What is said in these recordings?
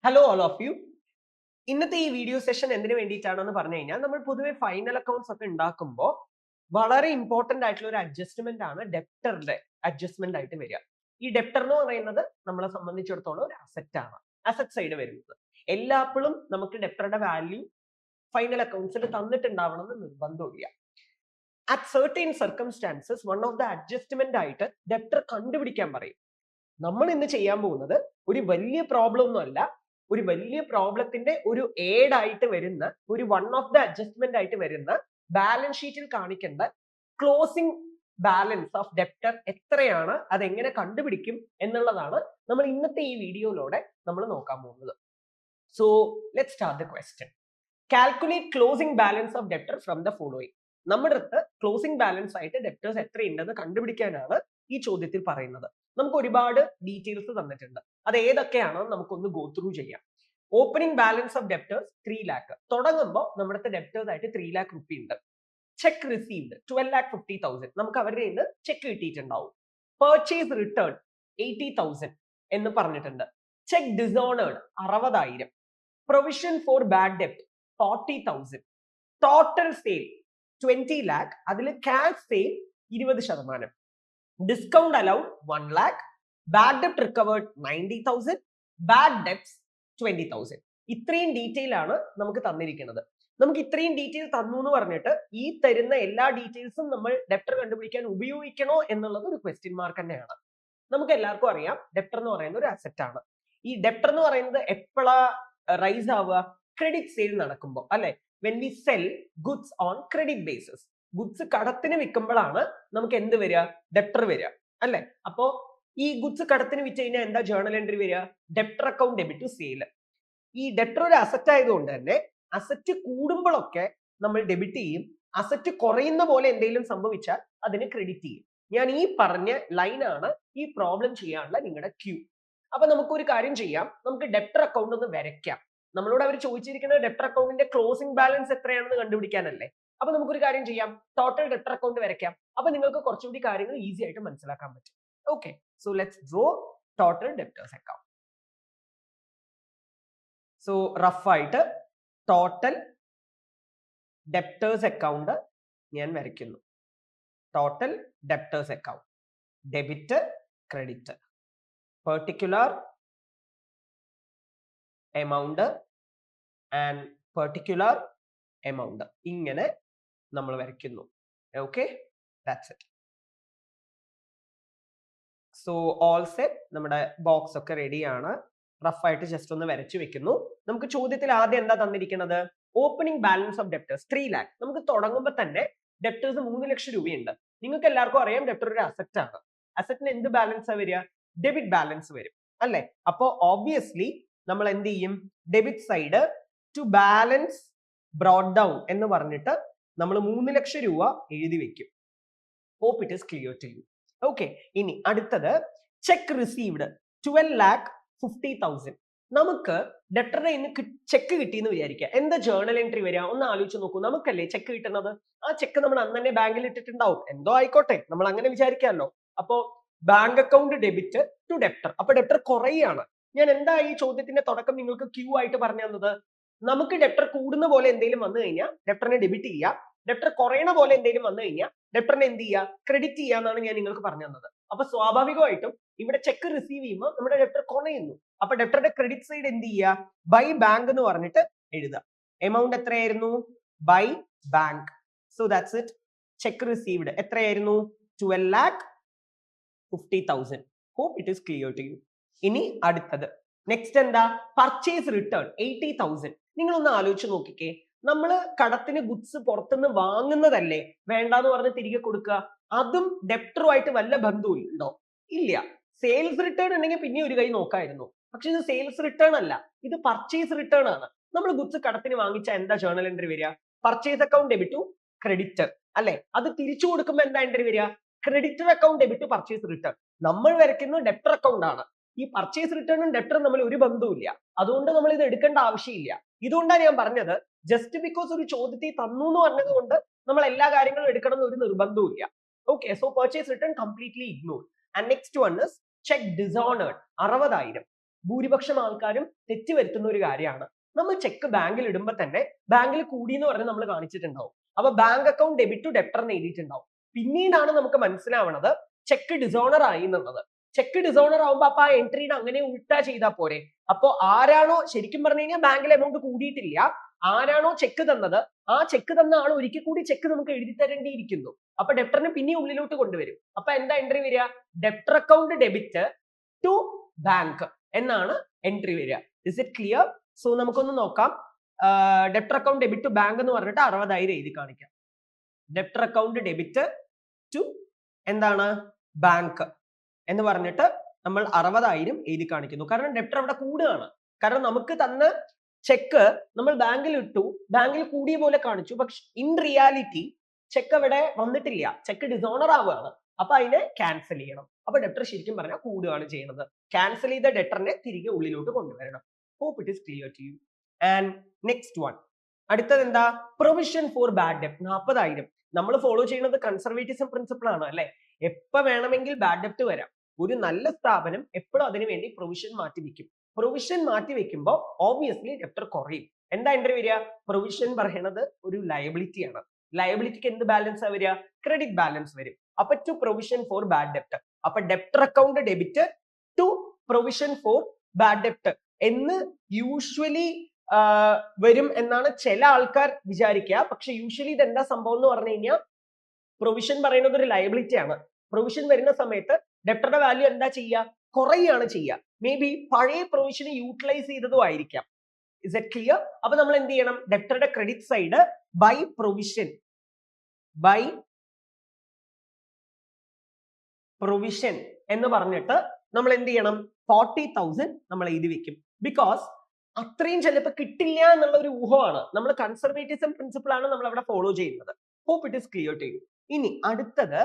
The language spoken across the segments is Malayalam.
Hello all of U. ഇന്നത്തെ ഈ വീഡിയോ സെഷൻ എന്തിനു വേണ്ടിയിട്ടാണെന്ന് പറഞ്ഞു കഴിഞ്ഞാൽ നമ്മൾ പൊതുവെ ഫൈനൽ അക്കൗണ്ട്സ് ഒക്കെ ഉണ്ടാക്കുമ്പോൾ വളരെ ഇമ്പോർട്ടന്റ് ആയിട്ടുള്ള ഒരു അഡ്ജസ്റ്റ്മെന്റ് ആണ് ഡെപ്റ്ററുടെ അഡ്ജസ്റ്റ്മെന്റ് ആയിട്ട് വരിക. ഈ ഡെപ്റ്റർ എന്ന് പറയുന്നത് നമ്മളെ സംബന്ധിച്ചിടത്തോളം ഒരു അസറ്റ് ആണ്, അസറ്റ് സൈഡ് വരുന്നത്. എല്ലാപ്പോഴും നമുക്ക് ഡെപ്റ്ററുടെ വാല്യൂ ഫൈനൽ അക്കൗണ്ട്സിൽ തന്നിട്ടുണ്ടാവണം എന്ന് നിർബന്ധമില്ല. At certain circumstances one of the adjustment ആയിട്ട് ഡെപ്റ്റർ കണ്ടുപിടിക്കാൻ പറയും. നമ്മൾ ഇന്ന് ചെയ്യാൻ പോകുന്നത് ഒരു വലിയ പ്രോബ്ലം ഒന്നും അല്ല, ഒരു വലിയ പ്രോബ്ലത്തിന്റെ ഒരു ഏഡ് ആയിട്ട് വരുന്ന ഒരു വൺ ഓഫ് ദ അഡ്ജസ്റ്റ്മെന്റ് ആയിട്ട് വരുന്ന ബാലൻസ് ഷീറ്റിൽ കാണിക്കേണ്ട ക്ലോസിംഗ് ബാലൻസ് ഓഫ് ഡെപ്റ്റർ എത്രയാണ്, അതെങ്ങനെ കണ്ടുപിടിക്കും എന്നുള്ളതാണ് നമ്മൾ ഇന്നത്തെ ഈ വീഡിയോയിലൂടെ നമ്മൾ നോക്കാൻ പോകുന്നത്. So let's start the question. Calculate closing balance of debtor from the following. നമ്മുടെ അടുത്ത് ക്ലോസിംഗ് ബാലൻസ് ആയിട്ട് ഡെപ്റ്റേഴ്സ് എത്രയുണ്ടെന്ന് കണ്ടുപിടിക്കാനാണ് ഈ ചോദ്യത്തിൽ പറയുന്നത്. നമുക്ക് ഒരുപാട് ഡീറ്റെയിൽസ് തന്നിട്ടുണ്ട്. അത് ഏതൊക്കെയാണെന്ന് നമുക്കൊന്ന് ഗോ ത്രൂ ചെയ്യാം. Opening balance of debtors 3 lakh. തുടങ്ങുമ്പോൾ നമ്മുടെ ഡെപ്റ്റേഴ്സ് ആയിട്ട് 3 lakh റുപ്പി ഉണ്ട്. Check received 12,50,000. നമുക്ക് അവരുടെ നിന്ന് ചെക്ക് കിട്ടിയിട്ടുണ്ടാവും. പർച്ചേസ് റിട്ടേൺ 80,000 എന്ന് പറഞ്ഞിട്ടുണ്ട്. Cheque dishonoured 60,000. Provision for bad ഡെപ്റ്റ് 40,000. Total sale 20 lakh. അതിൽ cash sale 20%. Discount allowed 1 lakh. Bad ഡെപ്റ്റ് റിക്കവേർഡ് 90,000. Bad debts 20,000. ഇത്രയും ഡീറ്റെയിൽ ആണ് നമുക്ക് തന്നിരിക്കുന്നത്. നമുക്ക് ഇത്രയും ഡീറ്റെയിൽ തന്നു എന്ന് പറഞ്ഞിട്ട് ഈ തരുന്ന എല്ലാ ഡീറ്റെയിൽസും നമ്മൾ ഡെപ്റ്റർ കണ്ടുപിടിക്കാൻ ഉപയോഗിക്കണോ എന്നുള്ളത് ഒരു ക്വസ്റ്റ്യൻ മാർക്ക് തന്നെയാണ്. നമുക്ക് എല്ലാവർക്കും അറിയാം ഡെപ്റ്റർ എന്ന് പറയുന്നത് ഒരു അസറ്റ് ആണ്. ഈ ഡെപ്റ്റർ എന്ന് പറയുന്നത് എപ്പോഴാ റൈസ് ആവുക? ക്രെഡിറ്റ് സെയിൽ നടക്കുമ്പോൾ അല്ലെ. When we sell goods on credit basis, goods കടത്തിന് വിൽക്കുമ്പോഴാണ് നമുക്ക് എന്ത് വരിക? ഡെപ്റ്റർ വരിക അല്ലെ. അപ്പോ ഈ ഗുഡ്സ് കടത്തിന് വിറ്റ് കഴിഞ്ഞാൽ എന്താ ജേർണൽ എൻട്രി വരിക? Debtor account debit to sale. ഈ ഡെപ്റ്റർ ഒരു അസറ്റ് ആയതുകൊണ്ട് തന്നെ അസറ്റ് കൂടുമ്പോഴൊക്കെ നമ്മൾ ഡെബിറ്റ് ചെയ്യും. അസറ്റ് കുറയുന്ന പോലെ എന്തെങ്കിലും സംഭവിച്ചാൽ അതിന് ക്രെഡിറ്റ് ചെയ്യും. ഞാൻ ഈ പറഞ്ഞ ലൈനാണ് ഈ പ്രോബ്ലം ചെയ്യാനുള്ള നിങ്ങളുടെ ക്യൂ. അപ്പൊ നമുക്കൊരു കാര്യം ചെയ്യാം, നമുക്ക് ഡെപ്റ്റർ അക്കൗണ്ട് ഒന്ന് വരയ്ക്കാം. നമ്മളോട് അവർ ചോദിച്ചിരിക്കുന്നത് ഡെപ്റ്റർ അക്കൗണ്ടിന്റെ ക്ലോസിംഗ് ബാലൻസ് എത്രയാണെന്ന് കണ്ടുപിടിക്കാനല്ലേ. അപ്പൊ നമുക്കൊരു കാര്യം ചെയ്യാം, ടോട്ടൽ ഡെപ്റ്റർ അക്കൗണ്ട് വരയ്ക്കാം. അപ്പൊ നിങ്ങൾക്ക് കുറച്ചുകൂടി കാര്യങ്ങൾ ഈസി ആയിട്ട് മനസ്സിലാക്കാൻ പറ്റും. Okay, so let's draw total debtors account. So rough ആയിട്ട് ടോട്ടൽ ഡെപ്റ്റേഴ്സ് അക്കൗണ്ട് ഞാൻ വരയ്ക്കുന്നു. Total debtors account, debit, credit, particular amount and particular amount, ഇങ്ങനെ നമ്മൾ വരയ്ക്കുന്നു. Okay, that's it. So all set, നമ്മുടെ ബോക്സ് ഒക്കെ റെഡിയാണ്. റഫ് ആയിട്ട് ജസ്റ്റ് ഒന്ന് വരച്ചു വെക്കുന്നു. നമുക്ക് ചോദ്യത്തിൽ ആദ്യം എന്താ തന്നിരിക്കുന്നത്? Opening balance of debtors 3 lakh. നമുക്ക് തുടങ്ങുമ്പോൾ തന്നെ ഡെപ്റ്റേഴ്സ് 3 ലക്ഷം രൂപയുണ്ട്. നിങ്ങൾക്ക് എല്ലാവർക്കും അറിയാം ഡെപ്റ്റർ ഒരു അസറ്റ് ആണ്. അസറ്റിന് എന്ത് ബാലൻസ് വരിക? ഡെബിറ്റ് ബാലൻസ് വരും അല്ലെ. അപ്പോ ഓബ്വിയസ്ലി നമ്മൾ എന്ത് ചെയ്യും? Debit side to balance brought down എന്ന് പറഞ്ഞിട്ട് നമ്മൾ 3 ലക്ഷം രൂപ എഴുതി വെക്കും. Hope it is clear to you. Okay, ഇനി അടുത്തത് ചെക്ക് റിസീവ്ഡ് 12,50,000. നമുക്ക് ഡെപ്റ്ററിനെ ഇന്ന് ചെക്ക് കിട്ടിയെന്ന് വിചാരിക്കുക. എന്താ ജേർണൽ എൻട്രി വരിക? ഒന്ന് ആലോചിച്ച് നോക്കൂ. നമുക്കല്ലേ ചെക്ക് കിട്ടുന്നത്? ആ ചെക്ക് നമ്മൾ അന്ന് തന്നെ ബാങ്കിൽ ഇട്ടിട്ടുണ്ടാവും. എന്തോ ആയിക്കോട്ടെ, നമ്മൾ അങ്ങനെ വിചാരിക്കാമല്ലോ. അപ്പോ bank account debit to debtor. അപ്പൊ ഡെപ്റ്റർ കുറയാണ്. ഞാൻ എന്താ ഈ ചോദ്യത്തിന്റെ തുടക്കം നിങ്ങൾക്ക് ക്യൂ ആയിട്ട് പറഞ്ഞു തന്നത്? നമുക്ക് ഡെപ്റ്റർ കൂടുന്ന പോലെ എന്തെങ്കിലും വന്നു കഴിഞ്ഞാൽ ഡെപ്റ്ററിനെ ഡെബിറ്റ് ചെയ്യുക. ഡെപ്റ്റർ കുറയണ പോലെ എന്തെങ്കിലും വന്നു കഴിഞ്ഞാൽ ഡെപ്റ്ററിനെ എന്ത് ചെയ്യുക? ക്രെഡിറ്റ് ചെയ്യാന്നാണ് ഞാൻ നിങ്ങൾക്ക് പറഞ്ഞു തന്നത്. അപ്പൊ സ്വാഭാവികമായിട്ടും ഇവിടെ ചെക്ക് റിസീവ് ചെയ്യുമ്പോൾ നമ്മുടെ ഡെപ്റ്റർ കുറയുന്നു. അപ്പൊ ഡെപ്റ്ററുടെ ക്രെഡിറ്റ് സൈഡ് എന്ത് ചെയ്യുക? ബൈ ബാങ്ക് എന്ന് പറഞ്ഞിട്ട് എഴുതുക. എമൗണ്ട് എത്രയായിരുന്നു? By bank. So that's it. Cheque received എത്രയായിരുന്നു? 12,50,000. Hope it is clear to you. ഇനി അടുത്തത് നെക്സ്റ്റ് എന്താ? Purchase return 80,000. നിങ്ങൾ ഒന്ന് ആലോചിച്ച് നോക്കിക്കേ. നമ്മൾ കടത്തിന് ഗുഡ്സ് പുറത്തുനിന്ന് വാങ്ങുന്നതല്ലേ വേണ്ടാന്ന് പറഞ്ഞ് തിരികെ കൊടുക്കുക. അതും ഡെപ്റ്ററുമായിട്ട് വല്ല ബന്ധവും ഉണ്ടോ? ഇല്ല. സെയിൽസ് റിട്ടേൺ ഉണ്ടെങ്കിൽ പിന്നെ ഒരു കൈ നോക്കായിരുന്നു. പക്ഷെ ഇത് സെയിൽസ് റിട്ടേൺ അല്ല, ഇത് പർച്ചേസ് റിട്ടേൺ ആണ്. നമ്മൾ ഗുഡ്സ് കടത്തിന് വാങ്ങിച്ച എന്താ ജേർണൽ എൻട്രി വരിക? Purchase account debit to creditor അല്ലെ. അത് തിരിച്ചു കൊടുക്കുമ്പോൾ എന്താ എൻട്രി വരിക? Creditor account debit to purchase return. നമ്മൾ വരയ്ക്കുന്നത് ഡെപ്റ്റർ അക്കൗണ്ട് ആണ്. ഈ പർച്ചേസ് റിട്ടേണും ഡെപ്റ്ററും തമ്മിൽ ഒരു ബന്ധവും ഇല്ല. അതുകൊണ്ട് നമ്മൾ ഇത് എടുക്കേണ്ട ആവശ്യമില്ല. ഇതുകൊണ്ടാണ് ഞാൻ പറഞ്ഞത്, ജസ്റ്റ് ബിക്കോസ് ഒരു ചോദ്യത്തിൽ തന്നു എന്ന് പറഞ്ഞത് കൊണ്ട് നമ്മൾ എല്ലാ കാര്യങ്ങളും എടുക്കണം എന്ന് ഒരു നിർബന്ധവും ഇല്ല. Okay, so purchase return completely ignore. And next one is cheque dishonoured 60,000. ഭൂരിപക്ഷം ആൾക്കാരും തെറ്റ് വരുത്തുന്ന ഒരു കാര്യമാണ്. നമ്മൾ ചെക്ക് ബാങ്കിൽ ഇടുമ്പോൾ തന്നെ ബാങ്കിൽ കൂടി എന്ന് പറഞ്ഞ് നമ്മൾ കാണിച്ചിട്ടുണ്ടാവും. അപ്പൊ bank account debit to debtor എന്ന് എഴുതിയിട്ടുണ്ടാവും. പിന്നീടാണ് നമുക്ക് മനസ്സിലാവണത് ചെക്ക് ഡിസോണർ ആയി എന്നുള്ളത്. ചെക്ക് ഡിസോണർ ആവുമ്പോ അപ്പൊ ആ എൻട്രിയുടെ അങ്ങനെ ഉൾട്ടാ ചെയ്താൽ പോരെ. അപ്പോ ആരാണോ ശരിക്കും പറഞ്ഞു കഴിഞ്ഞാൽ ബാങ്കിലെ എമൗണ്ട് കൂടിയിട്ടില്ല, ആരാണോ ചെക്ക് തന്നത് ആ ചെക്ക് തന്ന ആൾ ഒരിക്കൽ കൂടി ചെക്ക് നമുക്ക് എഴുതി തരേണ്ടിയിരിക്കുന്നു. അപ്പൊ ഡെപ്റ്ററിന് പിന്നെ ഉള്ളിലോട്ട് കൊണ്ടുവരും. അപ്പൊ എന്താ എൻട്രി വരിക? Debtor account debit to bank എന്നാണ് എൻട്രി വരിക. Is it clear? സോ നമുക്കൊന്ന് നോക്കാം. Debtor account debit to bank എന്ന് പറഞ്ഞിട്ട് 60,000 എഴുതി കാണിക്കാം. ഡെപ്റ്റർ അക്കൗണ്ട് ഡെബിറ്റ് ടു എന്താണ് ബാങ്ക് എന്ന് പറഞ്ഞിട്ട് നമ്മൾ 60,000 എഴുതി കാണിക്കുന്നു. കാരണം ഡെപ്റ്റർ അവിടെ കൂടുകയാണ്. കാരണം നമുക്ക് തന്ന ചെക്ക് നമ്മൾ ബാങ്കിൽ ഇട്ടു, ബാങ്കിൽ കൂടിയ പോലെ കാണിച്ചു, പക്ഷെ ഇൻ റിയാലിറ്റി ചെക്ക് അവിടെ വന്നിട്ടില്ല, ചെക്ക് ഡിസോണർ ആവുകയാണ്. അപ്പൊ അതിനെ ക്യാൻസൽ ചെയ്യണം. അപ്പൊ ഡെപ്റ്റർ ശരിക്കും പറഞ്ഞാൽ കൂടുകയാണ് ചെയ്യുന്നത്. ക്യാൻസൽ ചെയ്ത ഡെപ്റ്ററിനെ തിരികെ ഉള്ളിലോട്ട് കൊണ്ടുവരണം. Hope it is clear to you. And next one, അടുത്തത് എന്താ? പ്രൊവിഷൻ ഫോർ ബാഡ് ഡെപ്റ്റ് 40,000. നമ്മൾ ഫോളോ ചെയ്യുന്നത് കൺസർവേറ്റിസം പ്രിൻസിപ്പിൾ ആണ് അല്ലെ. എപ്പോ വേണമെങ്കിൽ ബാഡ് ഡെപ്റ്റ് വരാം. ഒരു നല്ല സ്ഥാപനം എപ്പോഴും അതിനു വേണ്ടി പ്രൊവിഷൻ മാറ്റി വെക്കും. പ്രൊവിഷൻ മാറ്റി വെക്കുമ്പോൾ ഓബിയസ്ലി ഡെപ്റ്റർ കുറയും. എന്താ എൻട്രി വരിക? പ്രൊവിഷൻ പറയുന്നത് ഒരു ലയബിലിറ്റി ആണ്. ലയബിലിറ്റിക്ക് എന്ത് ബാലൻസ് ആ വരിക? ക്രെഡിറ്റ് ബാലൻസ് വരും. അപ്പൊ ടു പ്രൊവിഷൻ ഫോർ ബാഡ് ഡെപ്റ്റ്. അപ്പൊ debtor account debit to provision for bad ഡെപ്റ്റ് എന്ന് യൂഷ്വലി വരും എന്നാണ് ചില ആൾക്കാർ വിചാരിക്കുക. പക്ഷെ യൂഷ്വലി ഇത് എന്താ സംഭവം എന്ന് പറഞ്ഞു കഴിഞ്ഞാൽ, പ്രൊവിഷൻ പറയുന്നത് ഒരു ലയബിലിറ്റി ആണ്. പ്രൊവിഷൻ വരുന്ന സമയത്ത് ഡെപ്റ്ററുടെ വാല്യൂ എന്താ ചെയ്യുക? കുറയാണ് ചെയ്യുക. മേ ബി പഴയ പ്രൊവിഷനെ യൂട്ടിലൈസ് ചെയ്തതും ആയിരിക്കാം. Is it clear? അപ്പൊ നമ്മൾ എന്ത് ചെയ്യണം? ഡെപ്റ്ററുടെ ക്രെഡിറ്റ് സൈഡ് ബൈ പ്രൊവിഷൻ എന്ന് പറഞ്ഞിട്ട് നമ്മൾ എന്ത് ചെയ്യണം? 40,000 നമ്മൾ എഴുതി വെക്കും. ബിക്കോസ് അത്രയും ചിലപ്പോൾ കിട്ടില്ല എന്നുള്ള ഒരു ഊഹമാണ്. നമ്മൾ കൺസർവേറ്റിസം പ്രിൻസിപ്പിൾ ആണ് നമ്മൾ അവിടെ ഫോളോ ചെയ്യുന്നത്. Hope it is clear to you. ഇനി അടുത്തത്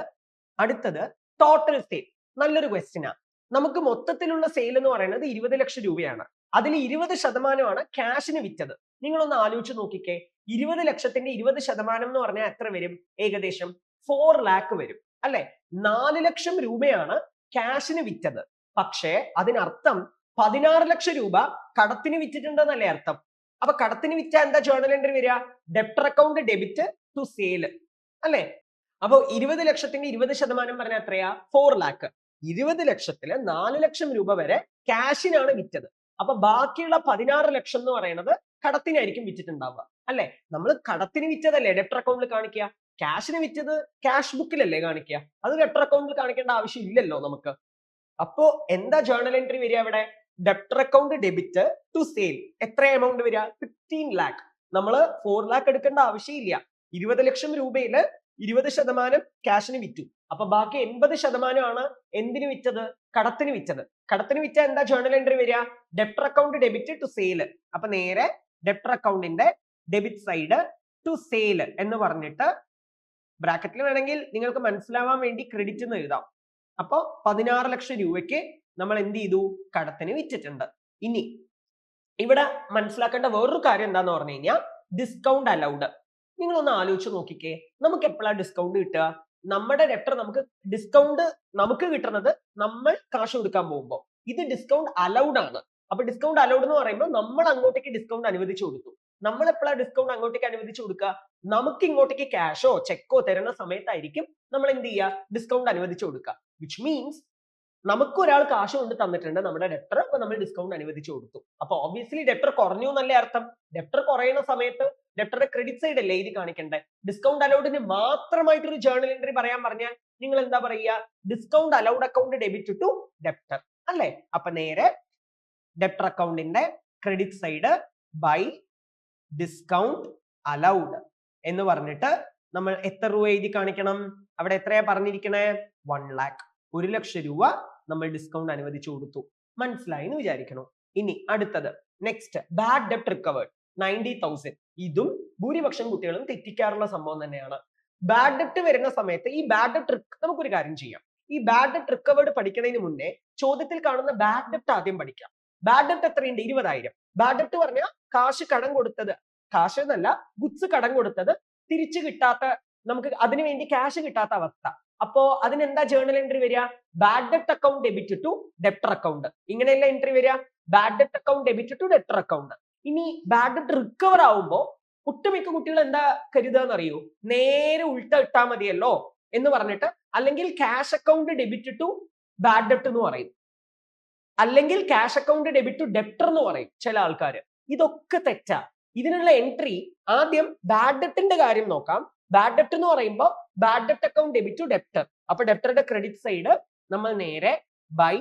ടോട്ടൽ സെയിൽ. നല്ലൊരു ക്വസ്റ്റ്യൻ ആണ്. നമുക്ക് മൊത്തത്തിലുള്ള സെയിൽ എന്ന് പറയുന്നത് 20 ലക്ഷം രൂപയാണ്. അതിൽ 20% ക്യാഷിന് വിറ്റത്. നിങ്ങളൊന്ന് ആലോചിച്ച് നോക്കിക്കേ. 20 ലക്ഷത്തിന്റെ 20% എന്ന് പറഞ്ഞാൽ എത്ര വരും? ഏകദേശം 4 lakh വരും അല്ലെ. 4 ലക്ഷം രൂപയാണ് ക്യാഷിന് വിറ്റത്. പക്ഷേ അതിനർത്ഥം 16 ലക്ഷം രൂപ കടത്തിന് വിറ്റിട്ടുണ്ടെന്നല്ലേ അർത്ഥം. അപ്പൊ കടത്തിന് വിറ്റ എന്താ ജേർണൽ എൻട്രി വരിക? Debtor account debit to sale അല്ലെ. അപ്പൊ 20 ലക്ഷത്തിന്റെ 20% പറഞ്ഞാൽ എത്രയാ? 4 lakh. 20 ലക്ഷത്തില് 4 ലക്ഷം രൂപ വരെ ക്യാഷിനാണ് വിറ്റത്. അപ്പൊ ബാക്കിയുള്ള 16 ലക്ഷം എന്ന് പറയുന്നത് കടത്തിനായിരിക്കും വിറ്റിട്ടുണ്ടാവുക അല്ലെ. നമ്മൾ കടത്തിന് വിറ്റതല്ലേ ഡെപ്റ്റർ അക്കൗണ്ടിൽ കാണിക്കുക. ക്യാഷിന് വിറ്റത് ക്യാഷ് ബുക്കിലല്ലേ കാണിക്കുക. അത് ഡെപ്റ്റർ അക്കൗണ്ടിൽ കാണിക്കേണ്ട ആവശ്യം ഇല്ലല്ലോ നമുക്ക്. അപ്പോ എന്താ ജേർണൽ എൻട്രി വരിക അവിടെ? Debtor account debit to sale. എത്ര എമൗണ്ട് വരിക? 15 lakh. നമ്മൾ 4 lakh എടുക്കേണ്ട ആവശ്യമില്ല. 20 ലക്ഷം രൂപയില് 20% ക്യാഷിന് വിറ്റു. അപ്പൊ ബാക്കി 80% എന്തിനു വിറ്റത്? കടത്തിന് വിറ്റത്. കടത്തിന് വിറ്റ എന്താ ജേർണൽ എൻട്രി വരിക? Debtor account debit to sale. അപ്പൊ നേരെ ഡെപ്റ്റർ അക്കൗണ്ടിന്റെ ഡെബിറ്റ് സൈഡ് ടു സെയിൽ എന്ന് പറഞ്ഞിട്ട് ബ്രാക്കറ്റിൽ വേണമെങ്കിൽ നിങ്ങൾക്ക് മനസ്സിലാവാൻ വേണ്ടി ക്രെഡിറ്റ് എന്ന് എഴുതാം. അപ്പൊ 16 ലക്ഷം രൂപയ്ക്ക് നമ്മൾ എന്ത് ചെയ്തു? കടത്തിന് വിറ്റിട്ടുണ്ട്. ഇനി ഇവിടെ മനസ്സിലാക്കേണ്ട വേറൊരു കാര്യം എന്താന്ന് പറഞ്ഞു കഴിഞ്ഞാൽ ഡിസ്കൗണ്ട് അലൗഡ്. നിങ്ങളൊന്ന് ആലോചിച്ച് നോക്കിക്കേ. നമുക്ക് എപ്പോഴാണ് ഡിസ്കൗണ്ട് കിട്ടുക? നമ്മുടെ ഡെപ്റ്റർ നമുക്ക് കിട്ടുന്നത് നമ്മൾ കാശ് കൊടുക്കാൻ പോകുമ്പോൾ. ഇത് ഡിസ്കൗണ്ട് അലൗഡ് ആണ്. അപ്പൊ ഡിസ്കൗണ്ട് അലൗഡ് എന്ന് പറയുമ്പോൾ നമ്മൾ അങ്ങോട്ടേക്ക് ഡിസ്കൗണ്ട് അനുവദിച്ചു കൊടുത്തു. നമ്മൾ എപ്പോഴാണ് ഡിസ്കൗണ്ട് അങ്ങോട്ടേക്ക് അനുവദിച്ചു കൊടുക്കുക? നമുക്ക് ഇങ്ങോട്ടേക്ക് ക്യാഷോ ചെക്കോ തരുന്ന സമയത്തായിരിക്കും നമ്മൾ എന്ത് ചെയ്യുക? ഡിസ്കൗണ്ട് അനുവദിച്ചു കൊടുക്കുക. വിച്ച് മീൻസ് നമുക്ക് ഒരാൾ കാശ് കൊണ്ട് തന്നിട്ടുണ്ട് നമ്മുടെ ഡെപ്റ്റർ, അപ്പൊ നമ്മൾ ഡിസ്കൗണ്ട് അനുവദിച്ചു കൊടുത്തു. അപ്പൊ ഓബിയസ്ലി ഡെപ്റ്റർ കുറഞ്ഞു എന്നല്ലേ അർത്ഥം. ഡെപ്റ്റർ കുറയുന്ന സമയത്ത് ഡെപ്റ്ററുടെ ക്രെഡിറ്റ് സൈഡ് അല്ലേ എഴുതി കാണിക്കണ്ടേ. ഡിസ്കൗണ്ട് അലൗഡിന് മാത്രമായിട്ടൊരു ജേർണൽ എൻട്രി പറയാൻ പറഞ്ഞാൽ നിങ്ങൾ എന്താ പറയുക? Discount allowed account debit to debtor അല്ലേ. അപ്പൊ നേരെ ഡെപ്റ്റർ അക്കൗണ്ടിന്റെ credit side by discount allowed എന്ന് പറഞ്ഞിട്ട് നമ്മൾ എത്ര രൂപ എഴുതി കാണിക്കണം? അവിടെ എത്രയാ പറഞ്ഞിരിക്കണേ? 1 lakh. 1 ലക്ഷം രൂപ നമ്മൾ ഡിസ്കൗണ്ട് അനുവദിച്ചു കൊടുത്തു. മനസ്സിലായി എന്ന് വിചാരിക്കണം. ഇനി അടുത്തത് നെക്സ്റ്റ്, ബാഡ് ഡെപ്റ്റ് റിക്കവേർഡ് 90,000. ഇതും ഭൂരിപക്ഷം കുട്ടികളും തെറ്റിക്കാറുള്ള സംഭവം തന്നെയാണ്. ബാഡ് ഡെപ്റ്റ് വരുന്ന സമയത്ത് ഈ ബാഡ് ഡെപ്റ്റ് നമുക്കൊരു കാര്യം ചെയ്യാം. ഈ ബാഡ് ഡെപ്റ്റ് റിക്കവേർഡ് പഠിക്കുന്നതിന് മുന്നേ ചോദ്യത്തിൽ കാണുന്ന ബാഡ് ഡെപ്റ്റ് ആദ്യം പഠിക്കാം. ബാഡ് ഡെപ്റ്റ് എത്രയുണ്ട്? 20,000. ബാഡ് ഡെപ്റ്റ് പറഞ്ഞാൽ കാശ് കടം കൊടുത്തത്, കാശ് എന്നല്ല ഗുഡ്സ് കടം കൊടുത്തത് തിരിച്ചു കിട്ടാത്ത, നമുക്ക് അതിനു വേണ്ടി ക്യാഷ് കിട്ടാത്ത അവസ്ഥ. അപ്പോ അതിനെന്താ ജേർണൽ എൻട്രി വരിക? ബാഡ് ഡെപ്റ്റ് account debit to debtor account. ഇങ്ങനെയല്ല എൻട്രി വരിക. Bad debt account debit to debtor account. ഇനി ബാഡ് ഡെറ്റ് റിക്കവർ ആവുമ്പോൾ ഒട്ടുമിക്ക കുട്ടികൾ എന്താ കരുതാന്ന് അറിയൂ, നേരെ ഉൾട്ട ഇട്ടാ മതിയല്ലോ എന്ന് പറഞ്ഞിട്ട്, അല്ലെങ്കിൽ cash account debit to bad debt എന്ന് പറയും, അല്ലെങ്കിൽ cash account debit to debtor എന്ന് പറയും ചില ആൾക്കാർ. ഇതൊക്കെ തെറ്റാ. ഇതിനുള്ള എൻട്രി ആദ്യം ബാഡ് ഡെറ്റിന്റെ കാര്യം നോക്കാം. ബാഡ് ഡെറ്റ് എന്ന് പറയുമ്പോൾ bad debt account debit to debtor. അപ്പൊ ഡെപ്റ്ററുടെ ക്രെഡിറ്റ് സൈഡ് നമ്മൾ നേരെ ബൈ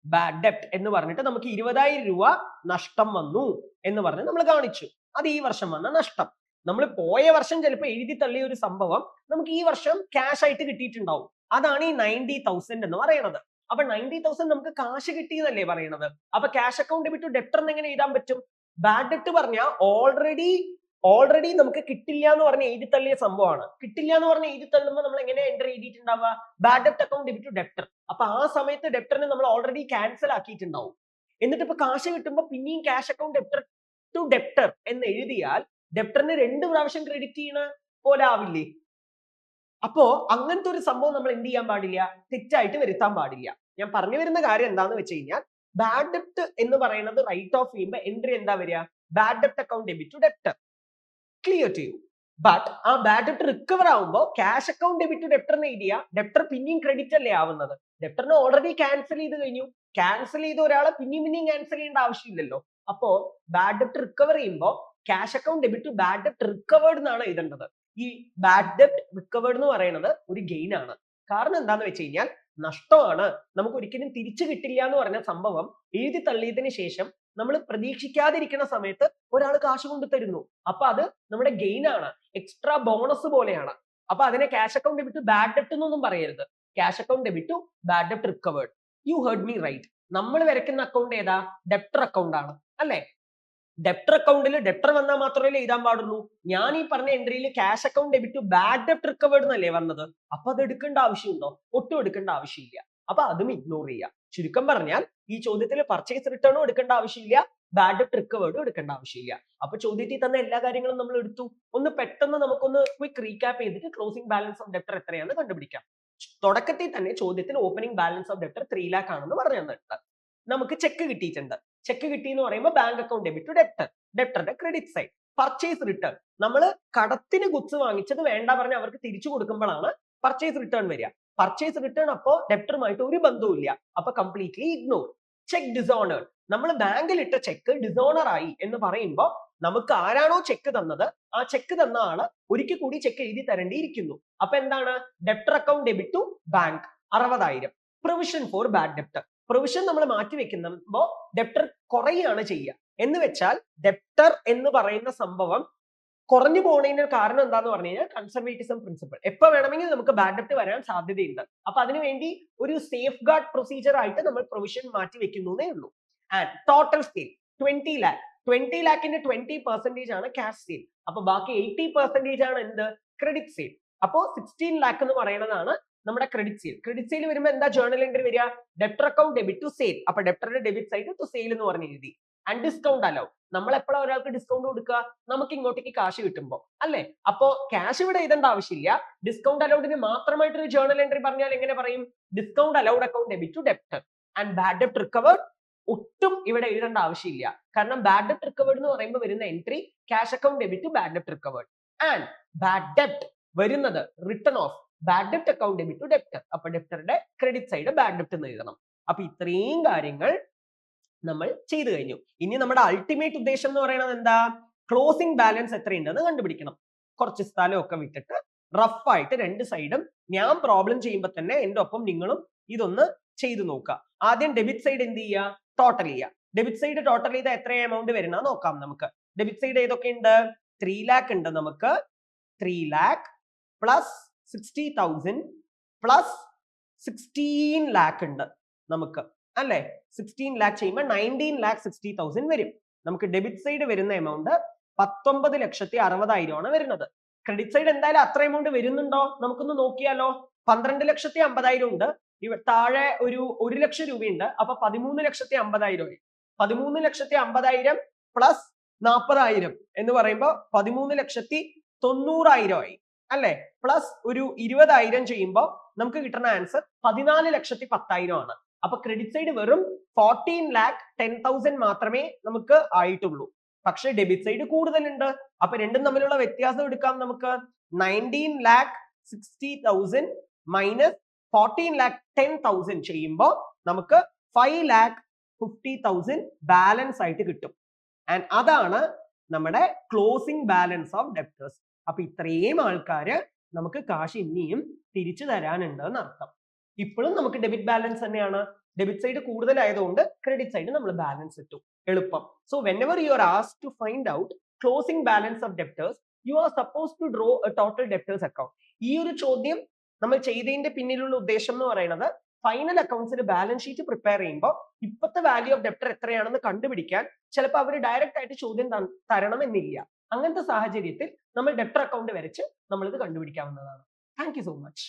ബാഡ് ഡെപ്റ്റ് എന്ന് പറഞ്ഞിട്ട് നമുക്ക് 20,000 രൂപ നഷ്ടം വന്നു എന്ന് പറഞ്ഞ് നമ്മൾ കാണിച്ചു. അത് ഈ വർഷം വന്ന നഷ്ടം. നമ്മൾ പോയ വർഷം ചിലപ്പോൾ എഴുതി തള്ളിയ ഒരു സംഭവം നമുക്ക് ഈ വർഷം ക്യാഷ് ആയിട്ട് കിട്ടിയിട്ടുണ്ടാവും. അതാണ് ഈ 90,000 എന്ന് പറയുന്നത്. അപ്പൊ 90,000 നമുക്ക് കാശ് കിട്ടിയതല്ലേ പറയണത്. അപ്പൊ cash account debit to debtor എന്ന് എങ്ങനെ എഴുതാൻ പറ്റും? ബാഡ് ഡെറ്റ് പറഞ്ഞാൽ ഓൾറെഡി നമുക്ക് കിട്ടില്ല എന്ന് പറഞ്ഞ് എഴുതി തള്ളിയ സംഭവമാണ്. കിട്ടില്ല എന്ന് പറഞ്ഞ് എഴുതി തള്ളുമ്പോൾ നമ്മൾ എങ്ങനെ എൻട്രി എഴുതിയിട്ടുണ്ടാവുക? Bad debt account debit to debtor. അപ്പൊ ആ സമയത്ത് ഡെപ്റ്ററിനെ നമ്മൾ ഓൾറെഡി ക്യാൻസൽ ആക്കിയിട്ടുണ്ടാവും. എന്നിട്ട് ഇപ്പൊ കാശ് കിട്ടുമ്പോൾ പിന്നെയും cash account debtor to debtor എന്ന് എഴുതിയാൽ ഡെപ്റ്ററിന് 2 പ്രാവശ്യം ക്രെഡിറ്റ് ചെയ്യണ പോലെ ആവില്ലേ? അപ്പോ അങ്ങനത്തെ ഒരു സംഭവം നമ്മൾ എന്ത് ചെയ്യാൻ പാടില്ല, തെറ്റായിട്ട് വരുത്താൻ പാടില്ല. ഞാൻ പറഞ്ഞു വരുന്ന കാര്യം എന്താന്ന് വെച്ച് കഴിഞ്ഞാൽ, ബാഡ് ഡെപ്റ്റ് എന്ന് പറയുന്നത് റൈറ്റ് ഓഫ് ചെയ്യുമ്പോൾ എൻട്രി എന്താ വരിക? ബാഡ് ഡെപ്റ്റ് account debit to debtor. Clear to you? But ആ ബാഡ് ഡെപ്റ്റ് റിക്കവർ ആവുമ്പോൾ cash account debit to debtor എന്ന് എഴുതിയ ഡെപ്റ്റർ പിന്നെയും ക്രെഡിറ്റ് അല്ലേ ആവുന്നത്? ഡെപ്റ്ററിനെ ഓൾറെഡി ക്യാൻസൽ ചെയ്ത് കഴിഞ്ഞു. ക്യാൻസൽ ചെയ്ത ഒരാളെ പിന്നെയും ക്യാൻസൽ ചെയ്യേണ്ട ആവശ്യമില്ലല്ലോ. അപ്പോ ബാഡ് ഡെപ്റ്റ് റിക്കവർ ചെയ്യുമ്പോൾ cash account debit to bad ഡെപ്റ്റ് റിക്കവേർഡ് എന്നാണ് എഴുതേണ്ടത്. ഈ ബാഡ് ഡെപ്റ്റ് റിക്കവേർഡ് എന്ന് പറയുന്നത് ഒരു ഗെയിൻ ആണ്. കാരണം എന്താന്ന് വെച്ച് കഴിഞ്ഞാൽ നഷ്ടമാണ്, നമുക്ക് ഒരിക്കലും തിരിച്ചു കിട്ടില്ല എന്ന് പറഞ്ഞ സംഭവം എഴുതി തള്ളിയതിനു ശേഷം നമ്മൾ പ്രതീക്ഷിക്കാതിരിക്കുന്ന സമയത്ത് ഒരാൾ കാശ് കൊണ്ട് തരുന്നു. അപ്പൊ അത് നമ്മുടെ ഗെയിൻ ആണ്, എക്സ്ട്രാ ബോണസ് പോലെയാണ്. അപ്പൊ അതിനെ cash account debit to bad ഡെപ്റ്റ് എന്നൊന്നും പറയരുത്. Cash account debit to bad ഡെപ്റ്റ് recovered. You heard me right. നമ്മൾ വരയ്ക്കുന്ന അക്കൗണ്ട് ഏതാ? ഡെപ്റ്റർ അക്കൗണ്ട് ആണ് അല്ലെ? ഡെപ്റ്റർ അക്കൗണ്ടിൽ ഡെപ്റ്റർ വന്നാൽ മാത്രമേ എഴുതാൻ പാടുള്ളൂ. ഞാൻ ഈ പറഞ്ഞ എൻട്രിയിൽ cash account debit to bad ഡെപ്റ്റ് റിക്കവേർഡ് എന്നല്ലേ വന്നത്. അപ്പൊ അത് എടുക്കേണ്ട ആവശ്യമുണ്ടോ? ഒട്ടും എടുക്കേണ്ട ആവശ്യമില്ല. അപ്പൊ അതും ഇഗ്നോർ ചെയ്യാം. ചുരുക്കം പറഞ്ഞാൽ ഈ ചോദ്യത്തിൽ പർച്ചേസ് റിട്ടേണും എടുക്കേണ്ട ആവശ്യമില്ല, ബാഡ് ഡെപ്റ്റ് റിക്കവേർഡും എടുക്കേണ്ട ആവശ്യമില്ല. അപ്പൊ ചോദ്യത്തിൽ തന്ന എല്ലാ കാര്യങ്ങളും നമ്മൾ എടുത്തു. ഒന്ന് പെട്ടെന്ന് നമുക്കൊന്ന് ക്വിക്ക് റീക്യാപ്പ് ചെയ്തിട്ട് ക്ലോസിംഗ് ബാലൻസ് ഓഫ് ഡെപ്റ്റർ എത്രയാണെന്ന് കണ്ടുപിടിക്കാം. തുടക്കത്തിൽ തന്നെ ചോദ്യത്തിൽ opening balance of debtor 3 lakh ആണെന്ന് പറഞ്ഞു തന്നിട്ടുണ്ട്. നമുക്ക് ചെക്ക് കിട്ടിയിട്ടുണ്ട്. ചെക്ക് കിട്ടി എന്ന് പറയുമ്പോൾ bank account debit to debtor, ഡെപ്റ്ററിന്റെ ക്രെഡിറ്റ് സൈഡ്. പർച്ചേസ് റിട്ടേൺ, നമ്മൾ കടത്തിന് ഗുഡ്സ് വാങ്ങിച്ചത് വേണ്ട പറഞ്ഞ് അവർക്ക് തിരിച്ചു കൊടുക്കുമ്പോഴാണ് പർച്ചേസ് റിട്ടേൺ വരിക. പർച്ചേസ് റിട്ടേൺ അപ്പോ ഡെപ്റ്ററുമായിട്ട് ഒരു ബന്ധവും ഇല്ല. അപ്പൊ കംപ്ലീറ്റ്ലി ഇഗ്നോർ. ചെക്ക് ഡിസോണേർഡ്, നമ്മൾ ബാങ്കിൽ ഇട്ട ചെക്ക് ഡിസോണർ ആയി എന്ന് പറയുമ്പോൾ നമുക്ക് ആരാണോ ചെക്ക് തന്നത് ആ ചെക്ക് തന്ന ആള് ഒരിക്കൽ കൂടി ചെക്ക് എഴുതി തരേണ്ടിയിരിക്കുന്നു. അപ്പൊ എന്താണ്? Debtor account debit to bank 60,000. Provision for bad debtor. Provision നമ്മൾ മാറ്റി വെക്കുമ്പോ ഡെപ്റ്റർ കുറയാണ് ചെയ്യുക. എന്ന് വെച്ചാൽ ഡെപ്റ്റർ എന്ന് പറയുന്ന സംഭവം കുറഞ്ഞു പോകുന്നതിന് കാരണം എന്താന്ന് പറഞ്ഞു കഴിഞ്ഞാൽ കൺസർവേറ്റിസം പ്രിൻസിപ്പിൾ. എപ്പോ വേണമെങ്കിൽ നമുക്ക് ബാഡ് ഡെപ്റ്റ് വരാൻ സാധ്യതയുണ്ട്. അപ്പൊ അതിനുവേണ്ടി ഒരു സേഫ് ഗാർഡ് പ്രൊസീജിയർ ആയിട്ട് നമ്മൾ പ്രൊവിഷൻ മാറ്റി വെക്കുന്നേ ഉള്ളൂ. And total sale 20 lakh. 20 lakhന്റെ 20% ആണ് ക്യാഷ് സെയിൽ. അപ്പൊ ബാക്കി 80% ആണ് എന്ത്? Credit sale. അപ്പോ 16 lakh എന്ന് പറയുന്നതാണ് നമ്മുടെ ക്രെഡിറ്റ് സെയിൽ. ക്രെഡിറ്റ് സെയിൽ വരുമ്പോൾ എന്താ ജേർണൽ എൻട്രി വരിക? Debtor account debit to sale. അപ്പൊ ഡെപ്റ്ററിന്റെ ഡെബിറ്റ് സൈഡ് ടു സെയിൽ എന്ന് പറഞ്ഞ് എഴുതി. ആൻഡ് ഡിസ്കൗണ്ട് അലൗ, നമ്മൾ എപ്പോഴാണ് ഒരാൾക്ക് ഡിസ്കൗണ്ട് കൊടുക്കുക? നമുക്ക് ഇങ്ങോട്ടേക്ക് കാശ് കിട്ടുമ്പോൾ അല്ലെ? അപ്പോ ക്യാഷ് ഇവിടെ എഴുതേണ്ട ആവശ്യമില്ല. ഡിസ്കൗണ്ട് അലൗഡിന് മാത്രമായിട്ട് ഒരു ജേർണൽ എൻട്രി പറഞ്ഞാൽ എങ്ങനെ പറയും? Discount allowed account debit to debtor. And bad ഡെപ്റ്റ് റിക്കവേർഡ് ഒട്ടും ഇവിടെ എഴുതേണ്ട ആവശ്യമില്ല. കാരണം ബാഡ് ഡെപ്റ്റ് റിക്കവേർഡ് എന്ന് പറയുമ്പോൾ വരുന്ന entry cash account debit to bad ഡെപ്റ്റ് റിക്കവേർഡ്. ആൻഡ് ബാഡ് ഡെപ്റ്റ് വരുന്നത് റിട്ടേൺ ഓഫ് ബാഡ് ഡെപ്റ്റ് അക്കൗണ്ട് ഡെബിറ്റ് ടു ഡെപ്റ്റർ. അപ്പൊ ഡെപ്റ്ററുടെ ക്രെഡിറ്റ് സൈഡ് ബാഡ് ഡെപ്റ്റ് എന്ന് എഴുതണം. അപ്പൊ ഇത്രയും കാര്യങ്ങൾ നമ്മൾ ചെയ്തു കഴിഞ്ഞു. ഇനി നമ്മുടെ അൾട്ടിമേറ്റ് ഉദ്ദേശം എന്ന് പറയുന്നത് എന്താ? ക്ലോസിംഗ് ബാലൻസ് എത്രയുണ്ടെന്ന് കണ്ടുപിടിക്കണം. കുറച്ച് സ്ഥലമൊക്കെ വിട്ടിട്ട് റഫ് ആയിട്ട് 2 സൈഡും ഞാൻ പ്രോബ്ലം ചെയ്യുമ്പോൾ തന്നെ എന്റെ ഒപ്പം നിങ്ങളും ഇതൊന്ന് ചെയ്തു നോക്കുക. ആദ്യം ഡെബിറ്റ് സൈഡ് എന്ത് ചെയ്യുക? ടോട്ടൽ ചെയ്യുക. ഡെബിറ്റ് സൈഡ് ടോട്ടൽ ചെയ്താൽ എത്ര എമൗണ്ട് വരുന്ന നോക്കാം നമുക്ക്. ഡെബിറ്റ് സൈഡ് ഏതൊക്കെ ഉണ്ട്? 3 lakh ഉണ്ട് നമുക്ക്. 3 lakh പ്ലസ് 60,000 പ്ലസ് 16 lakh ഉണ്ട് നമുക്ക് അല്ലെ? 16 lakh ചെയ്യുമ്പോൾ 19,60,000 വരും. നമുക്ക് ഡെബിറ്റ് സൈഡ് വരുന്ന എമൗണ്ട് 19,60,60,000 ആണ് വരുന്നത്. ക്രെഡിറ്റ് സൈഡ് എന്തായാലും അത്ര എമൗണ്ട് വരുന്നുണ്ടോ നമുക്കൊന്ന് നോക്കിയാലോ. 12,50,000 ഉണ്ട്. താഴെ ഒരു 1 ലക്ഷം രൂപയുണ്ട്. അപ്പൊ 13,50,000 ആയി. 13,50,000 പ്ലസ് 40,000 എന്ന് പറയുമ്പോൾ 13,90,000 ആയി അല്ലെ? പ്ലസ് ഒരു 20,000 ചെയ്യുമ്പോൾ നമുക്ക് കിട്ടുന്ന ആൻസർ 14,10,000 ആണ്. അപ്പൊ ക്രെഡിറ്റ് സൈഡ് വെറും 14,10,000 മാത്രമേ നമുക്ക് ആയിട്ടുള്ളൂ. പക്ഷെ ഡെബിറ്റ് സൈഡ് കൂടുതലുണ്ട്. അപ്പൊ രണ്ടും തമ്മിലുള്ള വ്യത്യാസം എടുക്കാം നമുക്ക്. 19,60,000 മൈനസ് 14,10,000 ചെയ്യുമ്പോൾ നമുക്ക് 5,50,000 ബാലൻസ് ആയിട്ട് കിട്ടും. ആൻഡ് അതാണ് നമ്മുടെ ക്ലോസിംഗ് ബാലൻസ് ഓഫ് ഡെപ്റ്റേഴ്സ്. അപ്പൊ ഇത്രയും ആൾക്കാര് നമുക്ക് കാശ് ഇനിയും തിരിച്ചു തരാനുണ്ട് എന്ന് അർത്ഥം. ഇപ്പോഴും നമുക്ക് ഡെബിറ്റ് ബാലൻസ് തന്നെയാണ്. ഡെബിറ്റ് സൈഡ് കൂടുതലായതുകൊണ്ട് ക്രെഡിറ്റ് സൈഡ് നമ്മൾ ബാലൻസ് ഇട്ടു, എളുപ്പം. So whenever you are asked to find out closing balance of debtors, you are supposed to draw a total debtors account. ഈ ഒരു ചോദ്യം നമ്മൾ ചെയ്തതിന്റെ പിന്നിലുള്ള ഉദ്ദേശം എന്ന് പറയുന്നത് ഫൈനൽ അക്കൗണ്ട്സിന് ബാലൻസ് ഷീറ്റ് പ്രിപ്പയർ ചെയ്യുമ്പോൾ ഇപ്പോഴത്തെ വാല്യൂ ഓഫ് ഡെപ്റ്റർ എത്രയാണെന്ന് കണ്ടുപിടിക്കാൻ ചിലപ്പോൾ അവർ ഡയറക്റ്റ് ആയിട്ട് ചോദ്യം തരണമെന്നില്ല. അങ്ങനത്തെ സാഹചര്യത്തിൽ നമ്മൾ ഡെപ്റ്റർ അക്കൗണ്ട് വരച്ച് നമ്മൾ ഇത് കണ്ടുപിടിക്കാവുന്നതാണ്. Thank you so much.